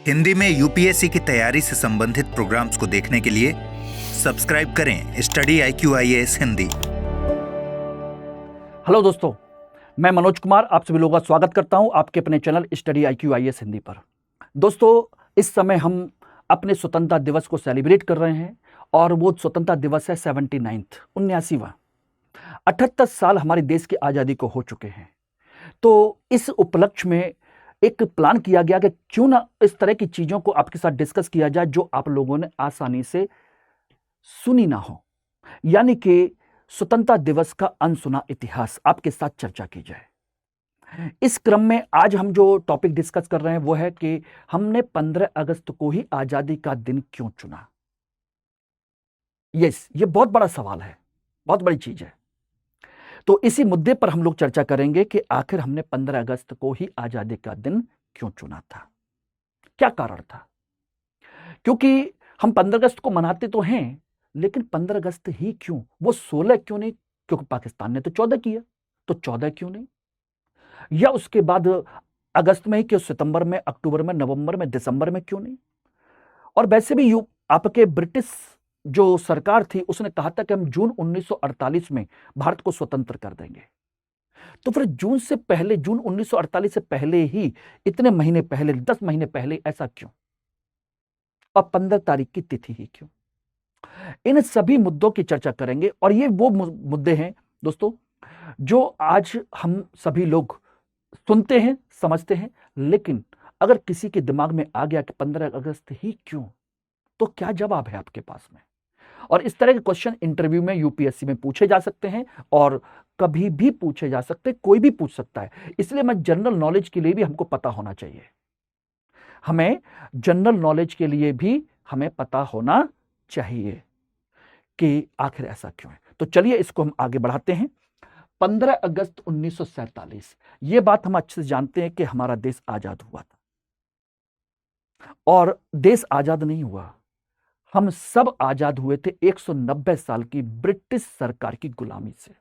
हिंदी में यूपीएससी की तैयारी से संबंधित प्रोग्राम्स को देखने के लिए सब्सक्राइब करें study IQ IAS Hindi. Hello दोस्तों, मैं मनोज कुमार आप सभी लोगों का स्वागत करता हूं आपके अपने channel study IQ IAS Hindi पर। दोस्तों, इस समय हम अपने स्वतंत्रता दिवस को सेलिब्रेट कर रहे हैं और वो स्वतंत्रता दिवस है 79वां। 78 साल हमारे देश की आज़ादी को हो चुके हैं। तो इस उपलक्ष्य में एक प्लान किया गया कि क्यों ना इस तरह की चीज़ों को आपके साथ डिस्कस किया जाए जो आप लोगों ने आसानी से सुनी ना हो, यानी कि स्वतंत्रता दिवस का अनसुना इतिहास आपके साथ चर्चा की जाए। इस क्रम में आज हम जो टॉपिक डिस्कस कर रहे हैं वो है कि हमने 15 अगस्त को ही आजादी का दिन क्यों चुना। ये बहुत बड़ा सवाल है, बहुत बड़ी चीज है। तो इसी मुद्दे पर हम लोग चर्चा करेंगे कि आखिर हमने 15 अगस्त को ही आजादी का दिन क्यों चुना था, क्या कारण था। क्योंकि हम 15 अगस्त को मनाते तो हैं, लेकिन 15 अगस्त ही क्यों, वो 16 क्यों नहीं? क्योंकि पाकिस्तान ने तो 14 किया, तो 14 क्यों नहीं? या उसके बाद अगस्त में ही क्यों, सितंबर में, अक्टूबर में, नवंबर में, दिसंबर में क्यों नहीं? और वैसे भी आपके ब्रिटिश जो सरकार थी उसने कहा था कि हम जून 1948 में भारत को स्वतंत्र कर देंगे। तो फिर जून से पहले, जून 1948 से पहले ही, इतने महीने पहले, 10 महीने पहले ऐसा क्यों? और 15 तारीख की तिथि ही क्यों? इन सभी मुद्दों की चर्चा करेंगे और ये वो मुद्दे हैं दोस्तों जो आज हम सभी लोग सुनते हैं, समझते हैं, लेकिन अगर किसी के दिमाग में आ गया कि 15 अगस्त ही क्यों, तो क्या जवाब है आपके पास में? और इस तरह के क्वेश्चन इंटरव्यू में, यूपीएससी में पूछे जा सकते हैं और कभी भी पूछे जा सकते हैं, कोई भी पूछ सकता है। इसलिए मैं जनरल नॉलेज के लिए भी हमको पता होना चाहिए, हमें जनरल नॉलेज के लिए भी हमें पता होना चाहिए कि आखिर ऐसा क्यों है। तो चलिए इसको हम आगे बढ़ाते हैं। 15 अगस्त 1947, ये बात हम अच्छे से जानते हैं कि हमारा देश आजाद हुआ था। और देश आजाद नहीं हुआ, हम सब आजाद हुए थे 190 साल की ब्रिटिश सरकार की गुलामी से,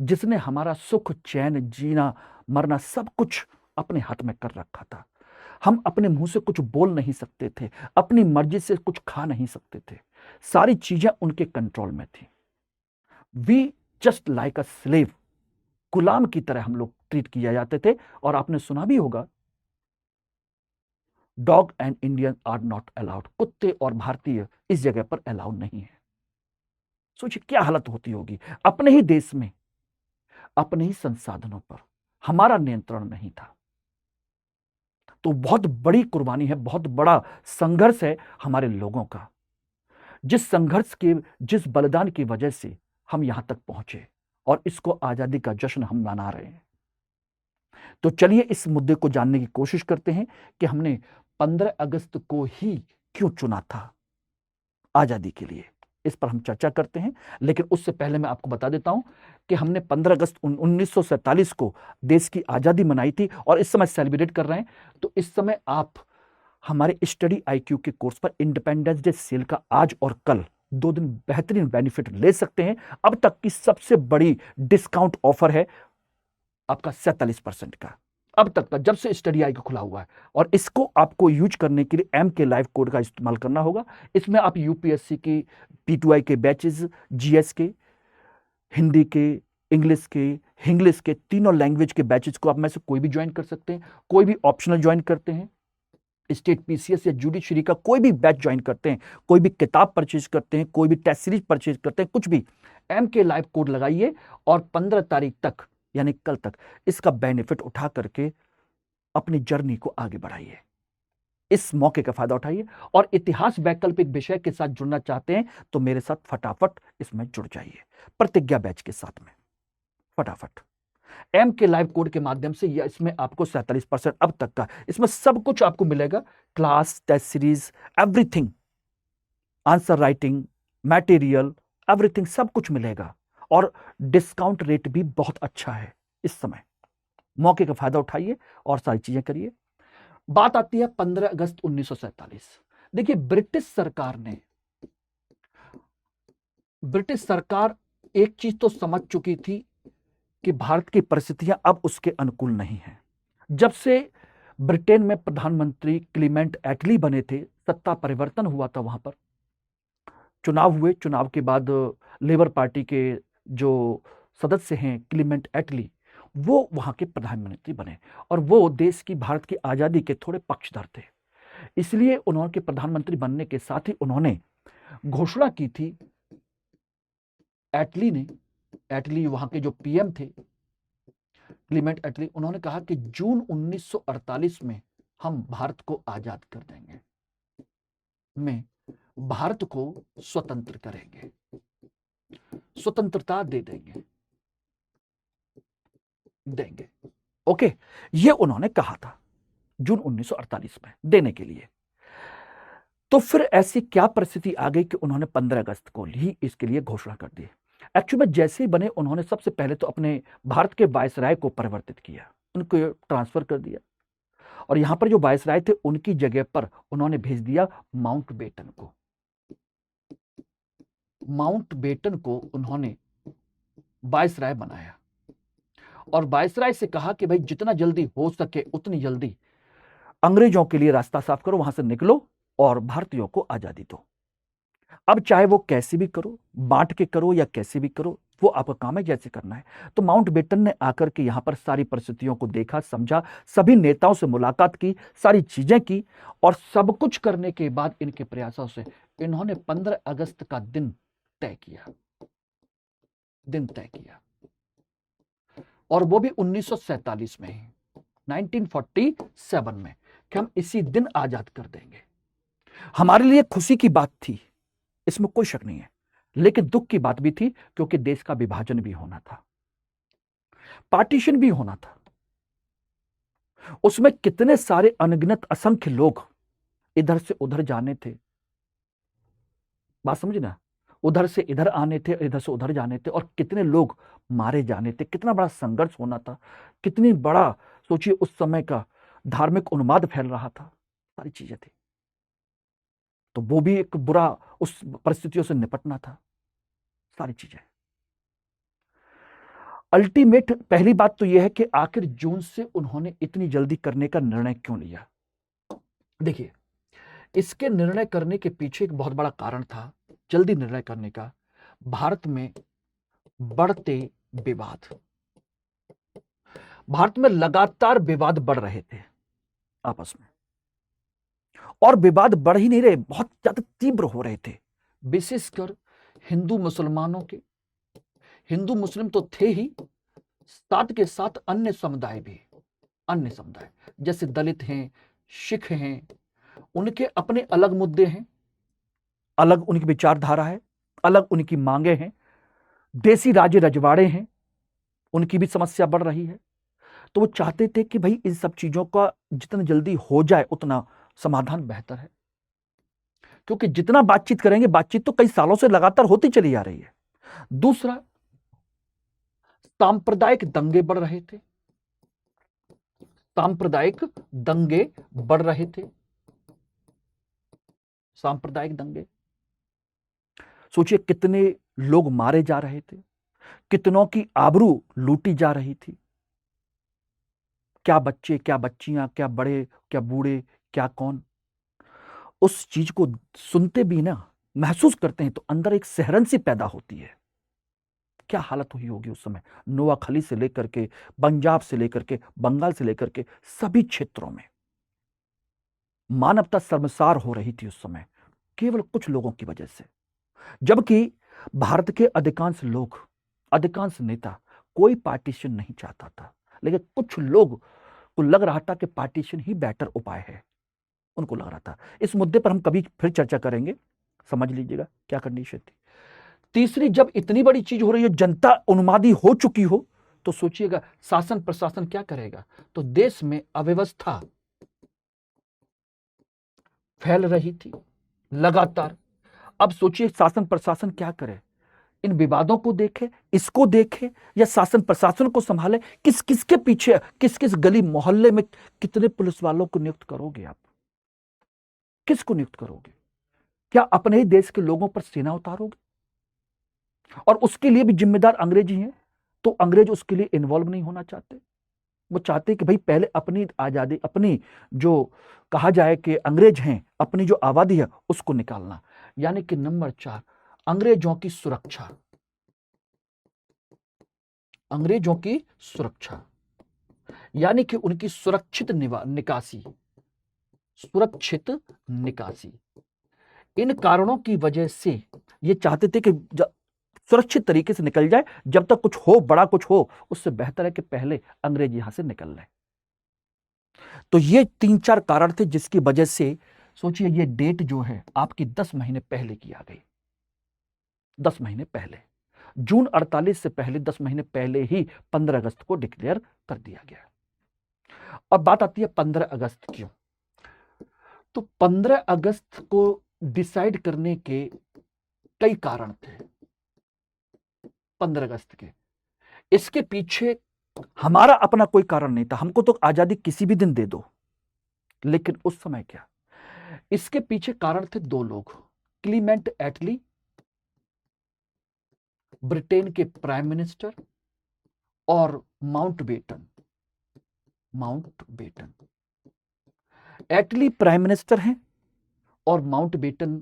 जिसने हमारा सुख, चैन, जीना, मरना सब कुछ अपने हाथ में कर रखा था। हम अपने मुंह से कुछ बोल नहीं सकते थे, अपनी मर्जी से कुछ खा नहीं सकते थे, सारी चीजें उनके कंट्रोल में थी। We just like a slave, गुलाम की तरह हम लोग ट्रीट किया जाते थे। और आपने सुना भी होगा, dog and Indian are not allowed, कुत्ते और भारतीय इस जगह पर अलाउड नहीं है। सोचिए क्या हालत होती होगी अपने ही देश में, अपने ही संसाधनों पर हमारा नियंत्रण नहीं था। तो बहुत बड़ी कुर्बानी है, बहुत बड़ा संघर्ष है हमारे लोगों का, जिस संघर्ष के, जिस बलिदान की वजह से हम यहां तक पहुंचे और इसको आजादी का जश्न हम मना रहे हैं। तो चलिए इस मुद्दे को जानने की कोशिश करते हैं कि हमने 15 अगस्त को ही क्यों चुना था आजादी के लिए। इस पर हम चर्चा करते हैं, लेकिन उससे पहले मैं आपको बता देता हूं कि हमने 15 अगस्त 1947 को देश की आजादी मनाई थी और इस समय सेलिब्रेट कर रहे हैं। तो इस समय आप हमारे स्टडी IQ के कोर्स पर इंडिपेंडेंस डे सेल का आज और कल 2 दिन बेहतरीन बेनिफिट ले सकते हैं। अब तक की सबसे बड़ी डिस्काउंट ऑफर है आपका 47% का, अब तक का, जब से स्टडी IQ खुला हुआ है। और इसको आपको यूज करने के लिए MK लाइव कोड का इस्तेमाल करना होगा। इसमें आप यूपीएससी की P2I के बैचेस, GS के, हिंदी के, इंग्लिश के, इंग्लिश के, तीनों लैंग्वेज के बैचेस को आप में से कोई भी ज्वाइन कर सकते हैं। कोई भी ऑप्शनल ज्वाइन करते हैं, स्टेट PCS या जुडिशरी का कोई भी बैच ज्वाइन करते हैं, कोई भी किताब परचेज करते हैं, कोई भी टेस्ट सीरीज परचेज करते हैं, कुछ भी, MK लाइव कोड लगाइए और 15 तारीख तक यानी कल तक इसका बेनिफिट उठा करके अपनी जर्नी को आगे बढ़ाइए। इस मौके का फायदा उठाइए और इतिहास वैकल्पिक विषय के साथ जुड़ना चाहते हैं तो मेरे साथ फटाफट इसमें जुड़ जाइए, प्रतिज्ञा बैच के साथ में फटाफट। MK लाइव कोड के माध्यम से या इसमें आपको 47% अब तक का, इसमें सब कुछ आपको मिलेगा, class, test series, everything, answer writing, material, everything, सब कुछ मिलेगा। और डिस्काउंट रेट भी बहुत अच्छा है। इस समय मौके का फायदा उठाइए और सारी चीजें करिए। बात आती है 15 अगस्त 1947। देखिए, ब्रिटिश सरकार एक चीज तो समझ चुकी थी कि भारत की परिस्थितियां अब उसके अनुकूल नहीं हैं। जब से ब्रिटेन में प्रधानमंत्री क्लीमेंट एटली बने थे, सत्ता परिवर्तन हुआ था वहां पर, चुनाव हुए, चुनाव के बाद लेबर पार्टी के जो सदस्य हैं क्लीमेंट एटली, वो वहां के प्रधानमंत्री बने और वो देश की, भारत की आजादी के थोड़े पक्षधर थे। इसलिए उन्होंने प्रधानमंत्री बनने के साथ ही उन्होंने घोषणा की थी, एटली वहां के जो पीएम थे क्लीमेंट एटली, उन्होंने कहा कि जून 1948 में हम भारत को आजाद कर देंगे, में भारत को स्वतंत्र करेंगे, स्वतंत्रता दे देंगे। ओके, ये उन्होंने कहा था जून 1948 में देने के लिए। तो फिर ऐसी क्या परिस्थिति आ गई कि उन्होंने 15 अगस्त को ही इसके लिए घोषणा कर दी। एक्चुअली में जैसे ही बने, उन्होंने सबसे पहले तो अपने भारत के वायसराय को परिवर्तित किया, उनको ट्रांसफर कर दिया और यहां पर जो वायसराय थे उनकी जगह पर उन्होंने भेज दिया माउंटबेटन को। माउंटबेटन को उन्होंने वायसराय बनाया और वायसराय से कहा कि भाई जितना जल्दी हो सके उतनी जल्दी अंग्रेजों के लिए रास्ता साफ करो, वहां से निकलो और भारतीयों को आजादी दो। अब चाहे वो कैसे भी करो, बांट के करो या कैसे भी करो, वो आपका काम है, जैसे करना है। तो माउंटबेटन ने आकर के यहां पर सारी परिस्थितियों को देखा, समझा, सभी नेताओं से मुलाकात की, सारी चीजें की और सब कुछ करने के बाद इनके प्रयासों से इन्होंने 15 अगस्त का दिन तय किया और वो भी 1947 में ही, 1947 में, कि हम इसी दिन आजाद कर देंगे। हमारे लिए खुशी की बात थी, इसमें कोई शक नहीं है, लेकिन दुख की बात भी थी क्योंकि देश का विभाजन भी होना था, पार्टीशन भी होना था। उसमें कितने सारे अनगिनत असंख्य लोग इधर से उधर जाने थे, बात समझना, उधर से इधर आने थे, इधर से उधर जाने थे और कितने लोग मारे जाने थे, कितना बड़ा संघर्ष होना था, कितनी बड़ा, सोचिए उस समय का धार्मिक उन्माद फैल रहा था, सारी चीजें थी। तो वो भी एक बुरा, उस परिस्थितियों से निपटना था, सारी चीजें। अल्टीमेट पहली बात तो यह है कि आखिर जून से उन्होंने इतनी जल्दी करने का निर्णय क्यों लिया। देखिए, इसके निर्णय करने के पीछे एक बहुत बड़ा कारण था, जल्दी निर्णय करने का। भारत में बढ़ते विवाद, भारत में लगातार विवाद बढ़ रहे थे आपस में, और विवाद बढ़ ही नहीं रहे, बहुत ज्यादा तीव्र हो रहे थे, विशेषकर हिंदू मुसलमानों के। हिंदू मुस्लिम तो थे ही, साथ के साथ अन्य समुदाय भी, अन्य समुदाय जैसे दलित हैं, सिख हैं, उनके अपने अलग मुद्दे हैं, अलग उनकी विचारधारा है, अलग उनकी मांगे हैं, देसी राज्य रजवाड़े हैं, उनकी भी समस्या बढ़ रही है। तो वो चाहते थे कि भाई इन सब चीजों का जितना जल्दी हो जाए उतना समाधान बेहतर है, क्योंकि जितना बातचीत करेंगे, बातचीत तो कई सालों से लगातार होती चली आ रही है। दूसरा, सांप्रदायिक दंगे बढ़ रहे थे, सांप्रदायिक दंगे बढ़ रहे थे, सांप्रदायिक दंगे। सोचिए कितने लोग मारे जा रहे थे, कितनों की आबरू लूटी जा रही थी, क्या बच्चे, क्या बच्चियां, क्या बड़े, क्या बूढ़े, क्या कौन। उस चीज को सुनते भी ना, महसूस करते हैं तो अंदर एक सिहरन सी पैदा होती है। क्या हालत हुई होगी उस समय, नोआखली से लेकर के, पंजाब से लेकर के, बंगाल से लेकर के सभी क्षेत्रों में मानवता शर्मसार हो रही थी उस समय, केवल कुछ लोगों की वजह से। जबकि भारत के अधिकांश लोग, अधिकांश नेता, कोई पार्टीशन नहीं चाहता था, लेकिन कुछ लोग को लग रहा था कि पार्टीशन ही बेटर उपाय है, उनको लग रहा था। इस मुद्दे पर हम कभी फिर चर्चा करेंगे, समझ लीजिएगा क्या कंडीशन थी। तीसरी, जब इतनी बड़ी चीज हो रही है, जनता उन्मादी हो चुकी हो, तो सोचिएगा शासन प्रशासन क्या करेगा। तो देश में अव्यवस्था फैल रही थी लगातार। अब सोचिए शासन प्रशासन क्या करे, इन विवादों को देखे, इसको देखे या शासन प्रशासन को संभाले, किस किस के पीछे, किस किस गली मोहल्ले में कितने पुलिस वालों को नियुक्त करोगे आप, किसको नियुक्त करोगे? क्या अपने ही देश के लोगों पर सेना उतारोगे? और उसके लिए भी जिम्मेदार अंग्रेज ही हैं, तो अंग्रेज उसके लिए इन्वॉल्व नहीं होना चाहते, वो चाहते कि भाई पहले अपनी आजादी, अपनी जो कहा जाए कि अंग्रेज हैं, अपनी जो आबादी है उसको निकालना। यानी कि नंबर 4, अंग्रेजों की सुरक्षा। अंग्रेजों की सुरक्षा यानी कि उनकी सुरक्षित निकासी, सुरक्षित निकासी। इन कारणों की वजह से ये चाहते थे कि सुरक्षित तरीके से निकल जाए, जब तक कुछ हो, बड़ा कुछ हो, उससे बेहतर है कि पहले अंग्रेज यहां से निकल जाए। तो ये 3-4 कारण थे जिसकी वजह से सोचिए ये डेट जो है आपकी 10 महीने पहले की आ गई। 10 महीने पहले, जून 48 से पहले 10 महीने पहले ही 15 अगस्त को डिक्लेयर कर दिया गया। अब बात आती है 15 अगस्त क्यों। तो 15 अगस्त को डिसाइड करने के कई कारण थे। 15 अगस्त के इसके पीछे हमारा अपना कोई कारण नहीं था, हमको तो आजादी किसी भी दिन दे दो, लेकिन उस समय क्या, इसके पीछे कारण थे 2 लोग, क्लीमेंट एटली, ब्रिटेन के प्राइम मिनिस्टर, और माउंटबेटन। माउंटबेटन, एटली प्राइम मिनिस्टर हैं और माउंटबेटन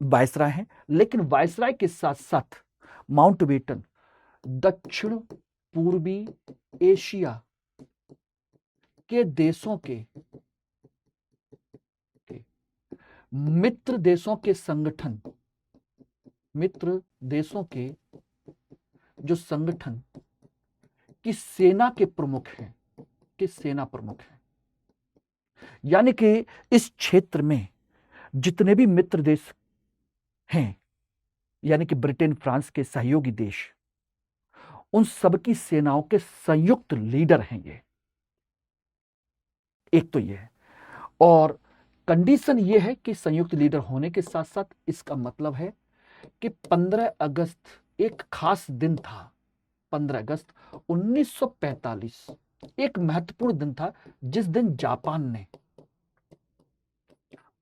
वायसराय हैं, लेकिन वायसराय के साथ साथ माउंटबेटन दक्षिण पूर्वी एशिया के देशों के मित्र देशों के संगठन, मित्र देशों के जो संगठन की सेना के प्रमुख हैं, कि सेना प्रमुख हैं। यानी कि इस क्षेत्र में जितने भी मित्र देश हैं, यानी कि ब्रिटेन फ्रांस के सहयोगी देश, उन सबकी सेनाओं के संयुक्त लीडर हैं ये। एक तो ये है, और कंडीशन ये है कि संयुक्त लीडर होने के साथ साथ इसका मतलब है कि 15 अगस्त एक खास दिन था। 15 अगस्त 1945 एक महत्वपूर्ण दिन था, जिस दिन जापान ने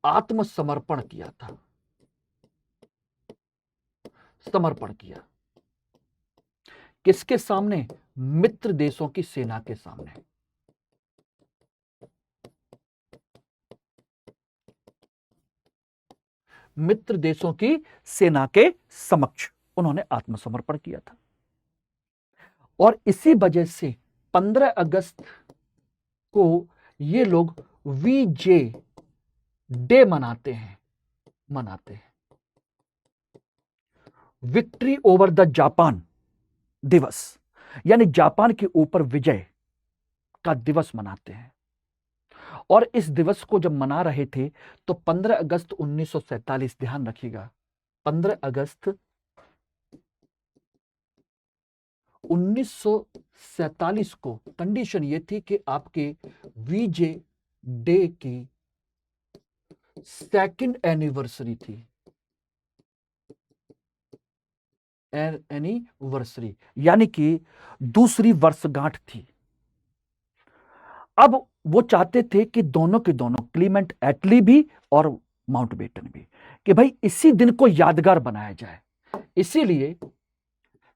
आत्मसमर्पण किया था। समर्पण किया किसके सामने? मित्र देशों की सेना के सामने। मित्र देशों की सेना के समक्ष उन्होंने आत्मसमर्पण किया था, और इसी वजह से 15 अगस्त को ये लोग वीजे डे मनाते हैं। विक्ट्री ओवर द जापान दिवस, यानी जापान के ऊपर विजय का दिवस मनाते हैं। और इस दिवस को जब मना रहे थे तो 15 अगस्त 1947, ध्यान रखिएगा, 15 अगस्त 1947 को कंडीशन ये थी कि आपके वीजे डे की 2nd एनिवर्सरी थी। एनिवर्सरी यानी कि दूसरी वर्षगांठ थी। अब वो चाहते थे कि दोनों के दोनों, क्लीमेंट एटली भी और माउंटबेटन भी, कि भाई इसी दिन को यादगार बनाया जाए। इसीलिए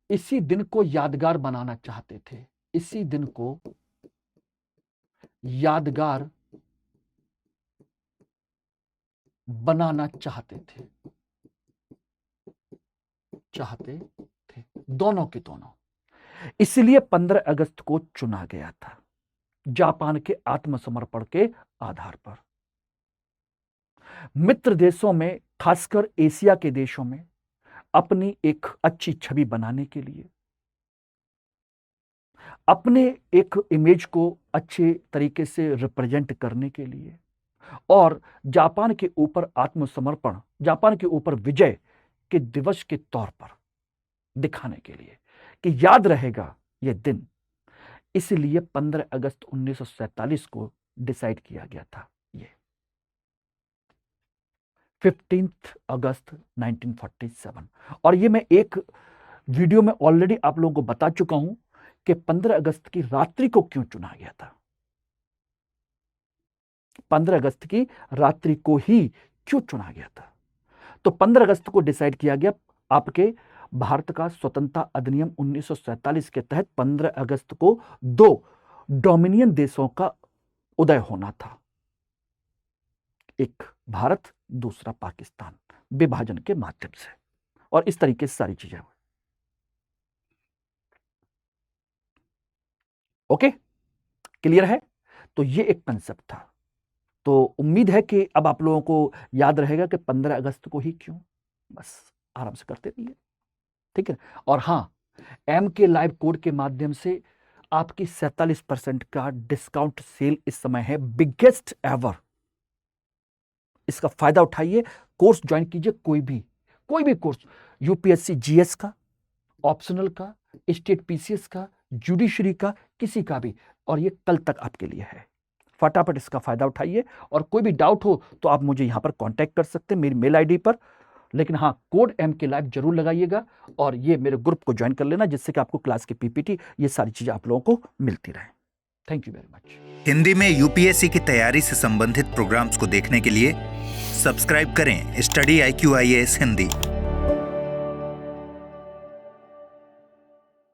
इसी दिन को यादगार बनाना चाहते थे। इसी दिन को यादगार बनाना चाहते थे दोनों के दोनों। इसलिए 15 अगस्त को चुना गया था, जापान के आत्मसमर्पण के आधार पर। मित्र देशों में, खासकर एशिया के देशों में, अपनी एक अच्छी छवि बनाने के लिए, अपने एक इमेज को अच्छे तरीके से रिप्रेजेंट करने के लिए, और जापान के ऊपर आत्मसमर्पण, जापान के ऊपर विजय के दिवस के तौर पर दिखाने के लिए कि याद रहेगा यह दिन, इसलिए 15 अगस्त 1947 को डिसाइड किया गया था। ये 15 अगस्त 1947, और ये मैं एक वीडियो में ऑलरेडी आप लोगों को बता चुका हूं कि 15 अगस्त की रात्रि को क्यों चुना गया था। 15 अगस्त की रात्रि को ही क्यों चुना गया था? तो 15 अगस्त को डिसाइड किया गया, आपके भारत का स्वतंत्रता अधिनियम 1947 के तहत 15 अगस्त को 2 डोमिनियन देशों का उदय होना था। एक भारत, दूसरा पाकिस्तान, विभाजन के माध्यम से, और इस तरीके से सारी चीजें हुई। ओके, क्लियर है? तो ये एक कंसेप्ट था। तो उम्मीद है कि अब आप लोगों को याद रहेगा कि 15 अगस्त को ही क्यों, बस आराम से करते रहिए, ठीक है। और हाँ, MK लाइव कोड के माध्यम से आपकी 47% का डिस्काउंट सेल इस समय है, बिगेस्ट एवर। इसका फायदा उठाइए, कोर्स ज्वाइन कीजिए, कोई भी कोर्स, यूपीएससी जीएस का, ऑप्शनल का, स्टेट पीसीएस का, जुडिशरी का, किसी का भी, और ये कल तक आपके लिए है। फटाफट इसका फायदा उठाइए, और कोई भी डाउट हो तो आप मुझे यहां पर कांटेक्ट कर सकते हैं मेरी मेल आईडी पर। लेकिन हाँ, कोड MK लाइव जरूर लगाइएगा, और ये मेरे ग्रुप को ज्वाइन कर लेना, जिससे कि आपको क्लास की पीपीटी, ये सारी चीजें आप लोगों को मिलती रहे। Thank you very much. Hindi में यूपीएससी की तैयारी से संबंधित प्रोग्राम्स को देखने के लिए सब्सक्राइब करें स्टडी IQ IAS हिंदी।